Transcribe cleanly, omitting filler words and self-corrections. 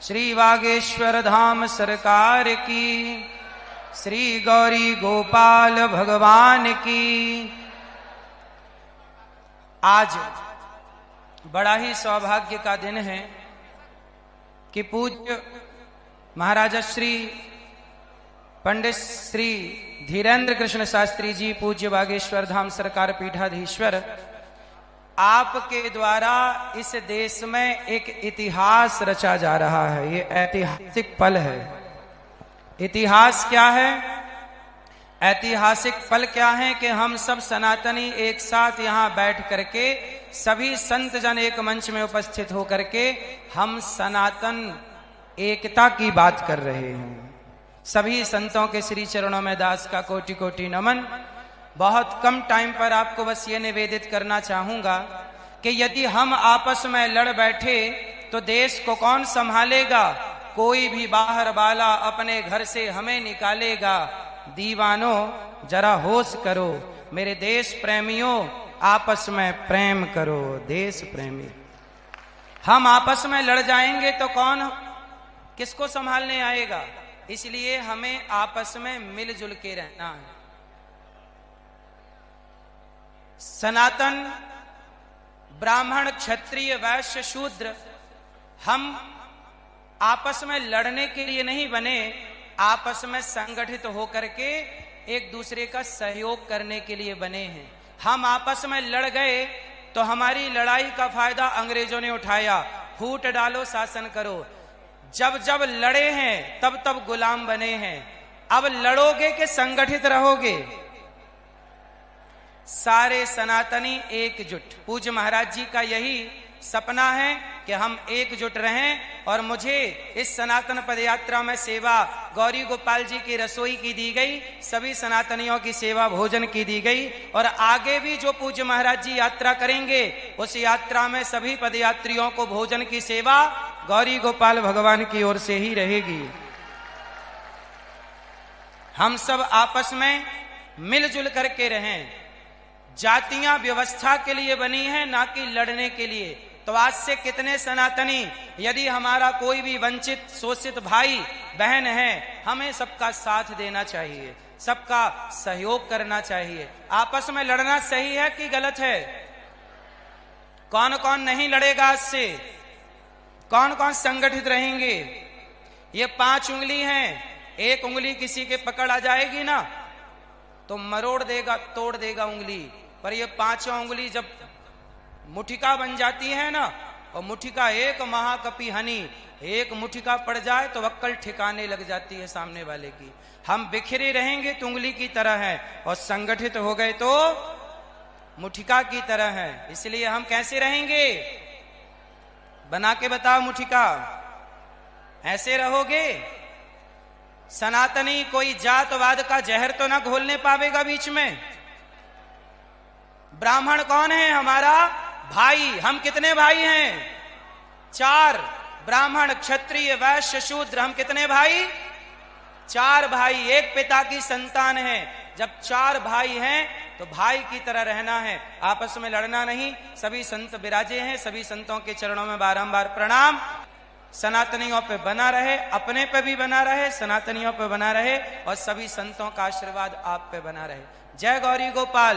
श्री वागेश्वर धाम सरकार की, श्री गौरी गोपाल भगवान की। आज बड़ा ही सौभाग्य का दिन है कि पूज्य महाराजा श्री पंडित श्री धीरेन्द्र कृष्ण शास्त्री जी, पूज्य बागेश्वर धाम सरकार पीठाधीश्वर, आपके द्वारा इस देश में एक इतिहास रचा जा रहा है। ये ऐतिहासिक पल है। इतिहास क्या है? ऐतिहासिक पल क्या है कि हम सब सनातनी एक साथ यहाँ बैठ करके, सभी संत जन एक मंच में उपस्थित होकर के हम सनातन एकता की बात कर रहे हैं। सभी संतों के श्री चरणों में दास का कोटि कोटि नमन। बहुत कम टाइम पर आपको बस ये निवेदित करना चाहूंगा कि यदि हम आपस में लड़ बैठे तो देश को कौन संभालेगा? कोई भी बाहर वाला अपने घर से हमें निकालेगा। दीवानों जरा होश करो, मेरे देश प्रेमियों आपस में प्रेम करो। देश प्रेमी, हम आपस में लड़ जाएंगे तो कौन किसको संभालने आएगा? इसलिए हमें आपस में मिलजुल के रहना है। सनातन ब्राह्मण क्षत्रिय वैश्य शूद्र हम आपस में लड़ने के लिए नहीं बने, आपस में संगठित होकर के एक दूसरे का सहयोग करने के लिए बने हैं। हम आपस में लड़ गए तो हमारी लड़ाई का फायदा अंग्रेजों ने उठाया। फूट डालो, शासन करो। जब जब लड़े हैं तब तब गुलाम बने हैं। अब लड़ोगे कि संगठित रहोगे? सारे सनातनी एकजुट। पूज्य महाराज जी का यही सपना है कि हम एकजुट रहें। और मुझे इस सनातन पदयात्रा में सेवा गौरी गोपाल जी की रसोई की दी गई, सभी सनातनियों की सेवा भोजन की दी गई। और आगे भी जो पूज्य महाराज जी यात्रा करेंगे उस यात्रा में सभी पदयात्रियों को भोजन की सेवा गौरी गोपाल भगवान की ओर से ही रहेगी। हम सब आपस में मिलजुल करके रहें। जातियां व्यवस्था के लिए बनी हैं, ना कि लड़ने के लिए। तो आज से कितने सनातनी, यदि हमारा कोई भी वंचित शोषित भाई बहन है, हमें सबका साथ देना चाहिए, सबका सहयोग करना चाहिए। आपस में लड़ना सही है कि गलत है? कौन कौन नहीं लड़ेगा आज से? कौन कौन संगठित रहेंगे? ये 5 उंगली हैं, एक उंगली किसी के पकड़ आ जाएगी ना तो मरोड़ देगा, तोड़ देगा उंगली। पर ये 5 उंगली जब मुठिका बन जाती है ना, और मुठिका एक महाकपि हनी, एक मुठिका पड़ जाए तो वक्कल ठिकाने लग जाती है सामने वाले की। हम बिखरे रहेंगे तो उंगली की तरह है, और संगठित हो गए तो मुठिका की तरह है। इसलिए हम कैसे रहेंगे? बना के बताओ मुठिका। ऐसे रहोगे? सनातनी कोई जातवाद का जहर तो ना घोलने पावेगा बीच में। ब्राह्मण कौन है? हमारा भाई। हम कितने भाई हैं? 4। ब्राह्मण क्षत्रिय वैश्य शूद्र, हम कितने भाई? 4 भाई। एक पिता की संतान है। जब 4 भाई हैं तो भाई की तरह रहना है, आपस में लड़ना नहीं। सभी संत विराजे हैं, सभी संतों के चरणों में बारंबार प्रणाम। सनातनियों पे बना रहे, अपने पे भी बना रहे, सनातनियों पे बना रहे, और सभी संतों का आशीर्वाद आप पे बना रहे। जय गौरी गोपाल।